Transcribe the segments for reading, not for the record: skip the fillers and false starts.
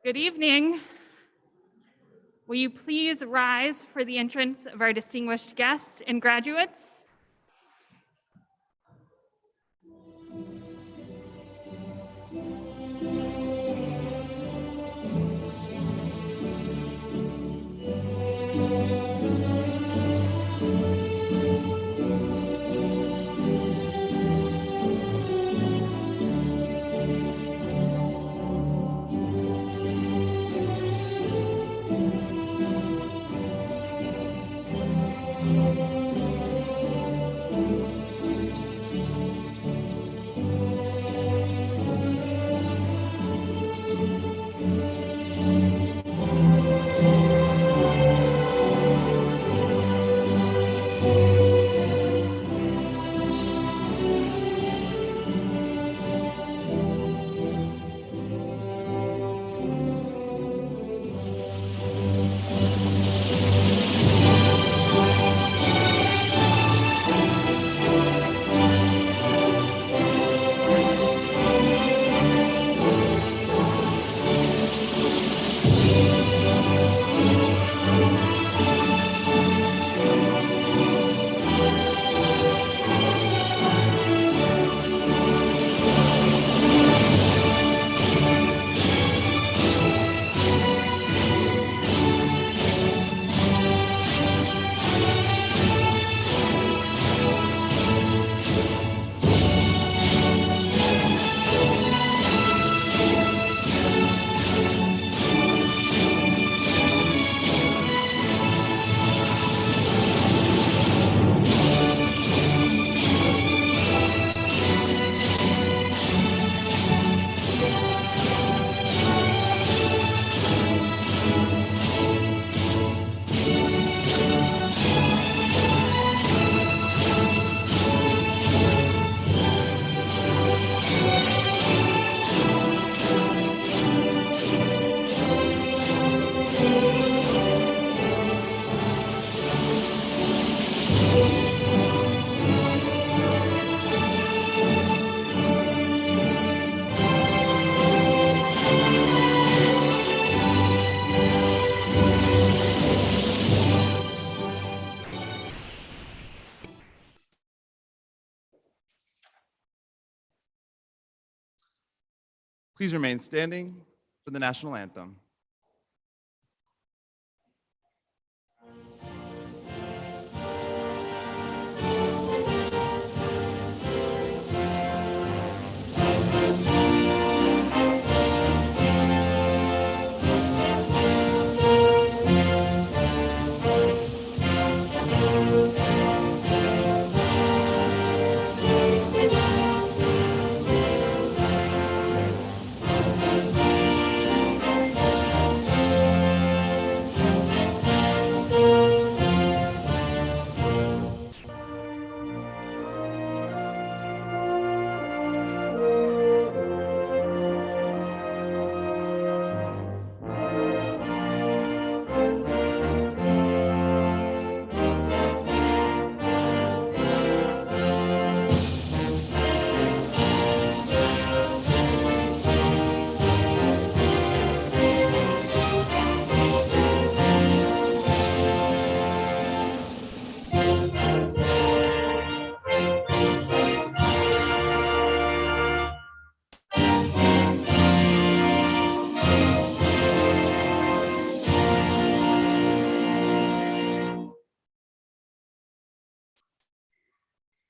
Good evening. Will you please rise for the entrance of our distinguished guests and graduates? Please remain standing for the national anthem.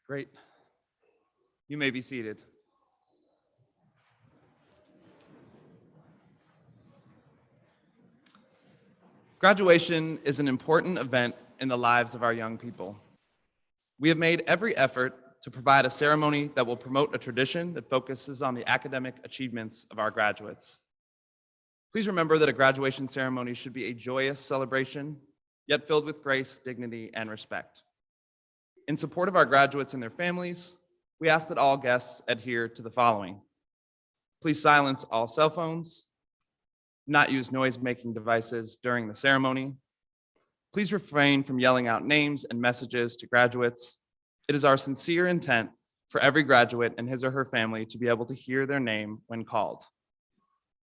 Great. You may be seated. Graduation is an important event in the lives of our young people. We have made every effort to provide a ceremony that will promote a tradition that focuses on the academic achievements of our graduates. Please remember that a graduation ceremony should be a joyous celebration, yet filled with grace, dignity, and respect. In support of our graduates and their families, we ask that all guests adhere to the following. Please silence all cell phones, not use noise-making devices during the ceremony. Please refrain from yelling out names and messages to graduates. It is our sincere intent for every graduate and his or her family to be able to hear their name when called.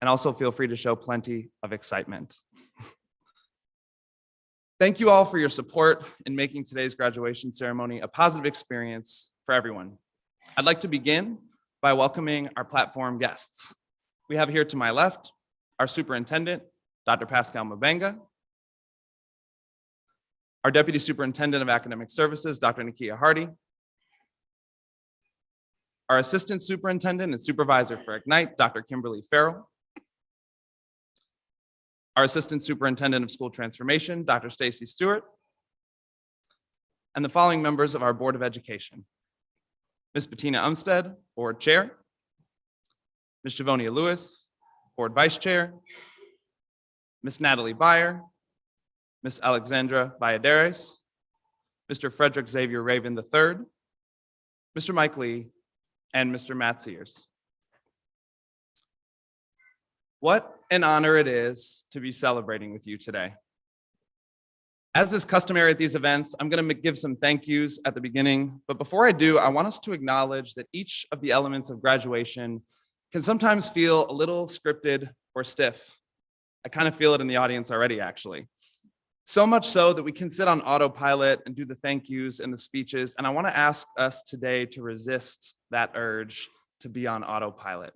And also feel free to show plenty of excitement. Thank you all for your support in making today's graduation ceremony a positive experience for everyone. I'd like to begin by welcoming our platform guests. We have here to my left, our superintendent, Dr. Pascal Mabenga, our Deputy Superintendent of Academic Services, Dr. Nakia Hardy, our Assistant Superintendent and Supervisor for Ignite, Dr. Kimberly Farrell, our Assistant Superintendent of School Transformation, Dr. Stacy Stewart, and the following members of our Board of Education: Ms. Bettina Umstead, Board Chair, Ms. Javonia Lewis, Board Vice Chair, Ms. Natalie Byer, Ms. Alexandra Valladares, Mr. Frederick Xavier Raven III, Mr. Mike Lee, and Mr. Matt Sears. What an honor it is to be celebrating with you today. As is customary at these events, I'm going to give some thank yous at the beginning, but before I do, I want us to acknowledge that each of the elements of graduation can sometimes feel a little scripted or stiff. I kind of feel it in the audience already, actually. So much so that we can sit on autopilot and do the thank yous and the speeches, and I want to ask us today to resist that urge to be on autopilot.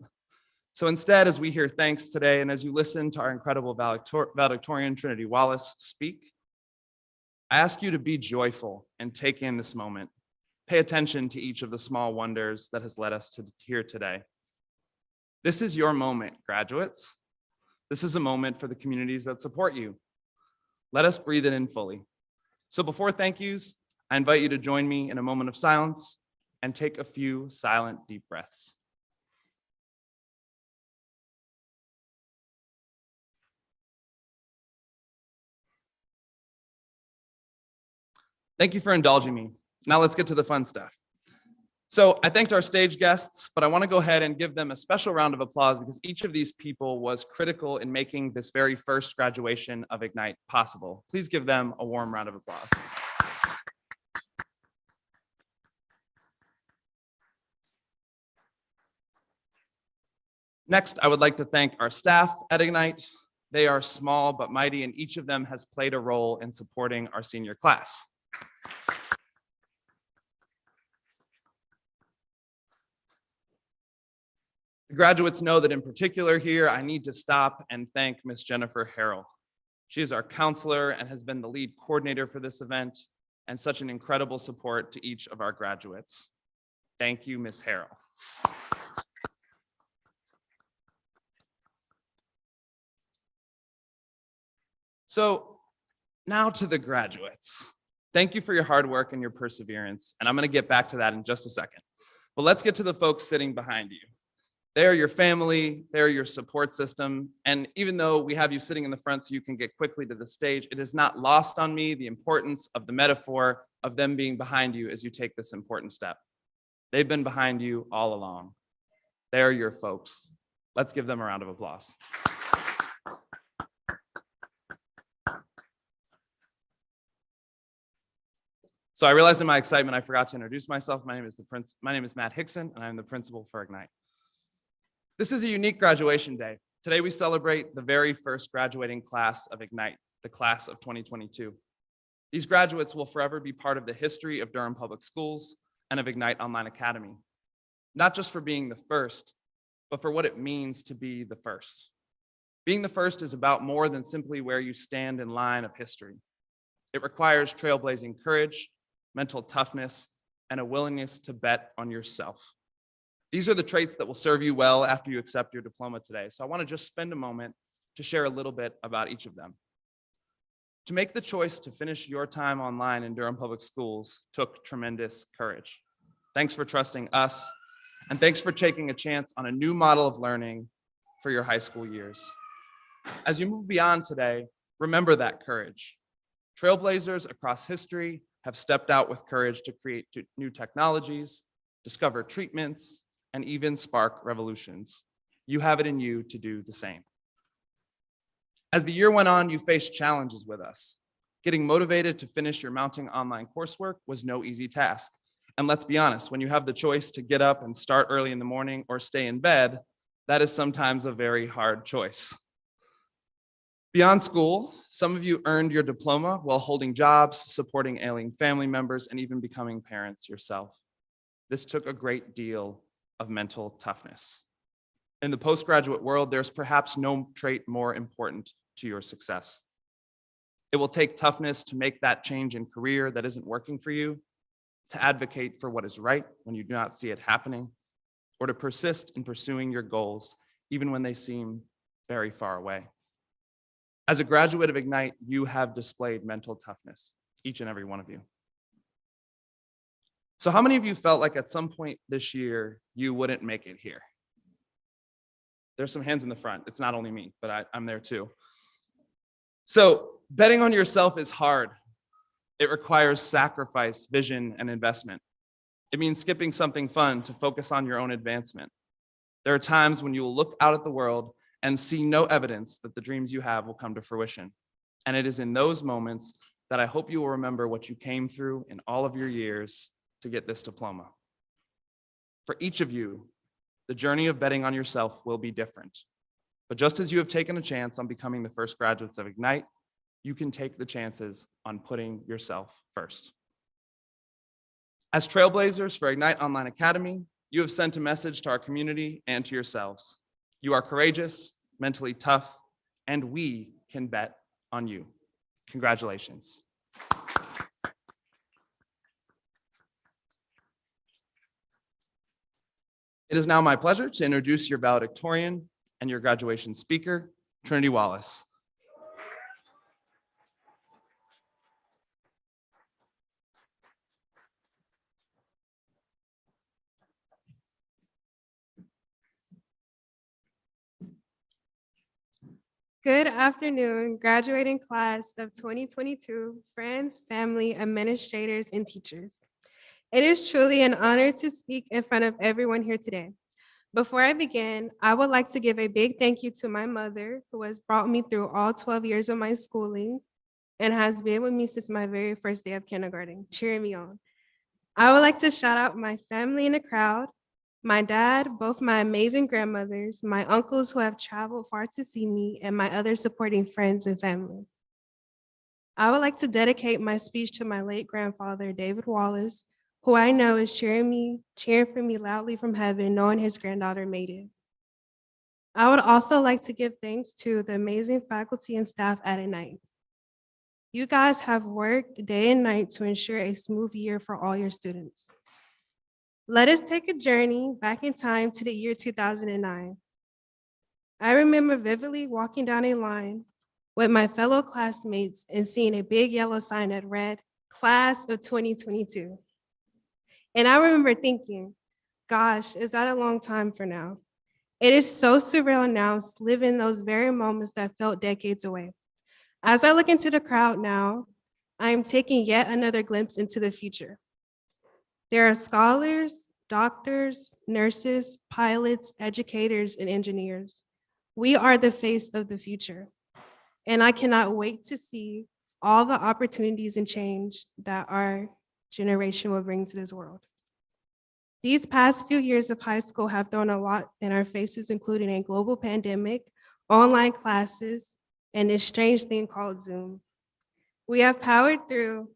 So instead, as we hear thanks today, and as you listen to our incredible valedictorian Trinity Wallace speak, I ask you to be joyful and take in this moment. Pay attention to each of the small wonders that has led us to here today. This is your moment, graduates. This is a moment for the communities that support you. Let us breathe it in fully. So before thank yous, I invite you to join me in a moment of silence and take a few silent, deep breaths. Thank you for indulging me. Now let's get to the fun stuff. So I thanked our stage guests, but I want to go ahead and give them a special round of applause because each of these people was critical in making this very first graduation of Ignite possible. Please give them a warm round of applause. Next, I would like to thank our staff at Ignite. They are small but mighty, and each of them has played a role in supporting our senior class. The graduates know that in particular here, I need to stop and thank Ms. Jennifer Harrell. She is our counselor and has been the lead coordinator for this event and such an incredible support to each of our graduates. Thank you, Ms. Harrell. So now to the graduates. Thank you for your hard work and your perseverance, and I'm going to get back to that in just a second. But let's get to the folks sitting behind you. They are your family, they're your support system, and even though we have you sitting in the front so you can get quickly to the stage, it is not lost on me the importance of the metaphor of them being behind you as you take this important step. They've been behind you all along. They're your folks. Let's give them a round of applause. So I realized in my excitement, I forgot to introduce myself. My name is Matt Hickson, and I'm the principal for Ignite. This is a unique graduation day. Today we celebrate the very first graduating class of Ignite, the class of 2022. These graduates will forever be part of the history of Durham Public Schools and of Ignite Online Academy, not just for being the first, but for what it means to be the first. Being the first is about more than simply where you stand in line of history. It requires trailblazing courage, mental toughness, and a willingness to bet on yourself. These are the traits that will serve you well after you accept your diploma today. So I want to just spend a moment to share a little bit about each of them. To make the choice to finish your time online in Durham Public Schools took tremendous courage. Thanks for trusting us, and thanks for taking a chance on a new model of learning for your high school years. As you move beyond today, remember that courage. Trailblazers across history have stepped out with courage to create new technologies, discover treatments, and even spark revolutions. You have it in you to do the same. As the year went on, you faced challenges with us. Getting motivated to finish your mounting online coursework was no easy task. And let's be honest, when you have the choice to get up and start early in the morning or stay in bed, that is sometimes a very hard choice. Beyond school, some of you earned your diploma while holding jobs, supporting ailing family members, and even becoming parents yourself. This took a great deal of mental toughness. In the postgraduate world, there's perhaps no trait more important to your success. It will take toughness to make that change in career that isn't working for you, to advocate for what is right when you do not see it happening, or to persist in pursuing your goals, even when they seem very far away. As a graduate of Ignite, you have displayed mental toughness, each and every one of you. So how many of you felt like at some point this year, you wouldn't make it here? There's some hands in the front. It's not only me, but I'm there too. So betting on yourself is hard. It requires sacrifice, vision, and investment. It means skipping something fun to focus on your own advancement. There are times when you will look out at the world and see no evidence that the dreams you have will come to fruition. And it is in those moments that I hope you will remember what you came through in all of your years to get this diploma. For each of you, the journey of betting on yourself will be different. But just as you have taken a chance on becoming the first graduates of Ignite, you can take the chances on putting yourself first. As trailblazers for Ignite Online Academy, you have sent a message to our community and to yourselves. You are courageous, mentally tough, and we can bet on you. Congratulations. It is now my pleasure to introduce your valedictorian and your graduation speaker, Trinity Wallace. Good afternoon, graduating class of 2022, friends, family, administrators, and teachers. It is truly an honor to speak in front of everyone here today. Before I begin, I would like to give a big thank you to my mother, who has brought me through all 12 years of my schooling and has been with me since my very first day of kindergarten, cheering me on. I would like to shout out my family in the crowd, my dad, both my amazing grandmothers, my uncles who have traveled far to see me, and my other supporting friends and family. I would like to dedicate my speech to my late grandfather, David Wallace, who I know is cheering for me loudly from heaven, knowing his granddaughter made it. I would also like to give thanks to the amazing faculty and staff at Ignite. You guys have worked day and night to ensure a smooth year for all your students. Let us take a journey back in time to the year 2009. I remember vividly walking down a line with my fellow classmates and seeing a big yellow sign that read, Class of 2022. And I remember thinking, gosh, is that a long time for now? It is so surreal now to live in those very moments that felt decades away. As I look into the crowd now, I am taking yet another glimpse into the future. There are scholars, doctors, nurses, pilots, educators, and engineers. We are the face of the future. And I cannot wait to see all the opportunities and change that our generation will bring to this world. These past few years of high school have thrown a lot in our faces, including a global pandemic, online classes, and this strange thing called Zoom. We have powered through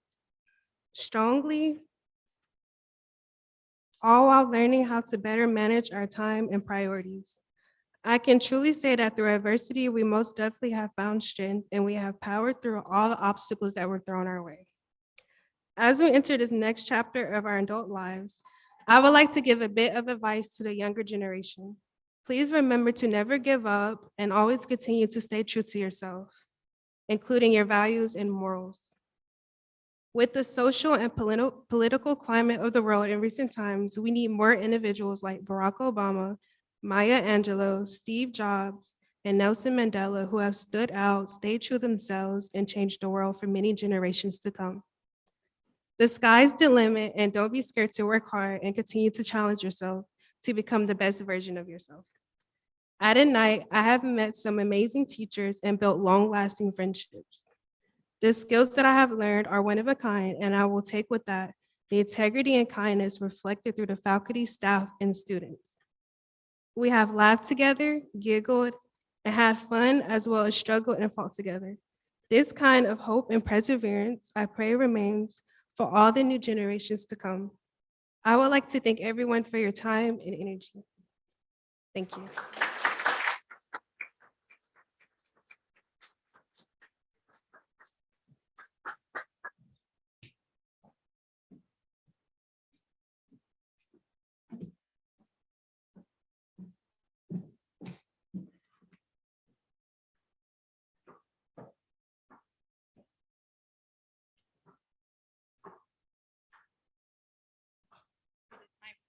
strongly, all while learning how to better manage our time and priorities. I can truly say that through adversity, we most definitely have found strength and we have powered through all the obstacles that were thrown our way. As we enter this next chapter of our adult lives, I would like to give a bit of advice to the younger generation. Please remember to never give up and always continue to stay true to yourself, including your values and morals. With the social and political climate of the world in recent times, we need more individuals like Barack Obama, Maya Angelou, Steve Jobs, and Nelson Mandela who have stood out, stayed true to themselves, and changed the world for many generations to come. The sky's the limit, and don't be scared to work hard and continue to challenge yourself to become the best version of yourself. At Ignite, I have met some amazing teachers and built long-lasting friendships. The skills that I have learned are one of a kind, and I will take with that the integrity and kindness reflected through the faculty, staff, and students. We have laughed together, giggled, and had fun, as well as struggled and fought together. This kind of hope and perseverance, I pray, remains for all the new generations to come. I would like to thank everyone for your time and energy. Thank you.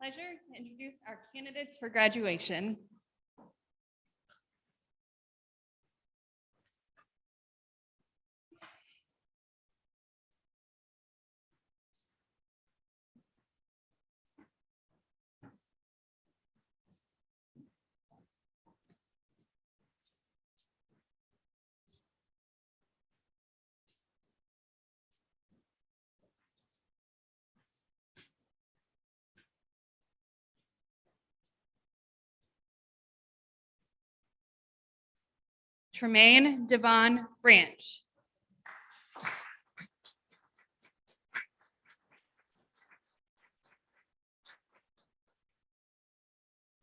My pleasure to introduce our candidates for graduation. Tremaine Devon Branch.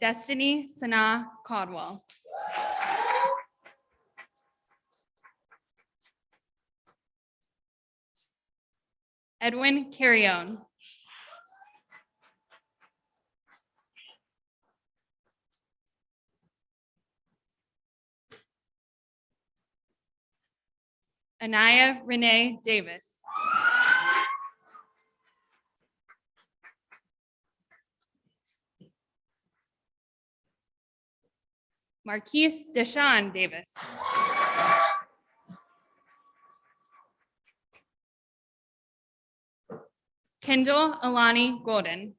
Destiny Sanaa Caldwell. Edwin Carrione. Anaya Renee Davis. Marquise Deshawn Davis. Kendall Alani Golden.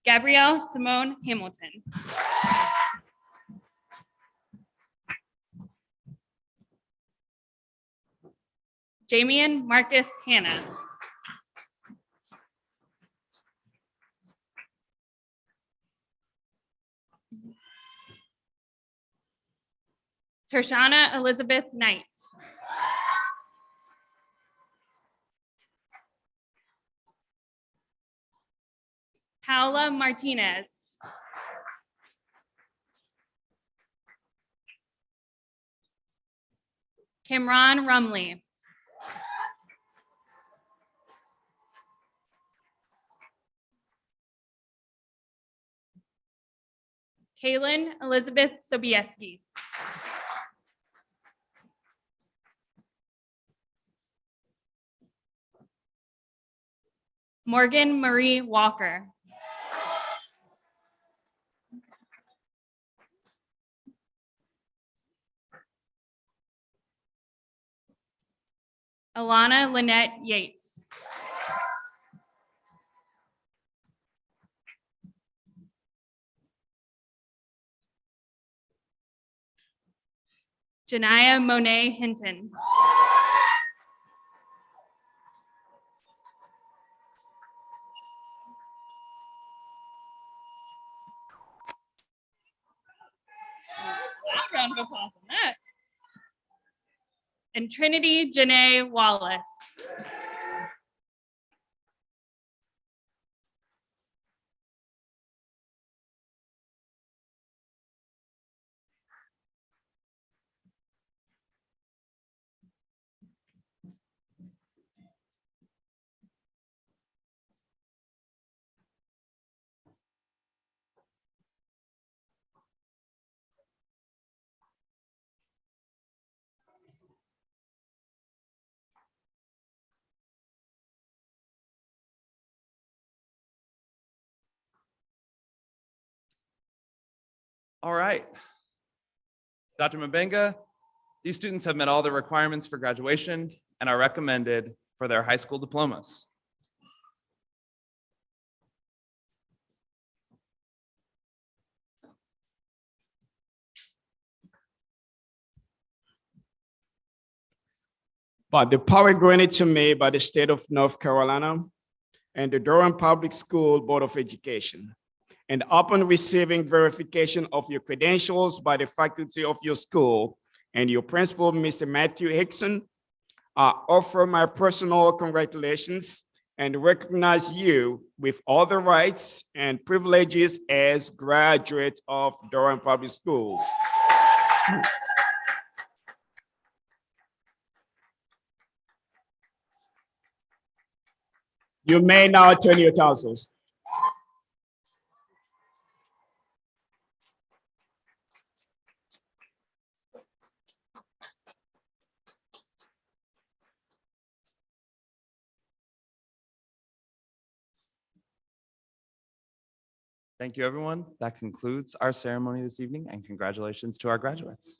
Gabrielle Simone Hamilton. Jamian Marcus Hanna. Tershana Elizabeth Knight. Paola Martinez. Kimron Rumley. Kaylin Elizabeth Sobieski. Morgan Marie Walker. Alana Lynette Yates. Janaya Monet Hinton. Round of applause on that. And Trinity Janae Wallace. All right. Dr. Mabenga, these students have met all the requirements for graduation and are recommended for their high school diplomas. By the power granted to me by the state of North Carolina and the Durham Public School Board of Education, and upon receiving verification of your credentials by the faculty of your school and your principal, Mr. Matthew Hickson, I offer my personal congratulations and recognize you with all the rights and privileges as graduate of Durham Public Schools. You may now turn your tassels. Thank you, everyone. That concludes our ceremony this evening, and congratulations to our graduates.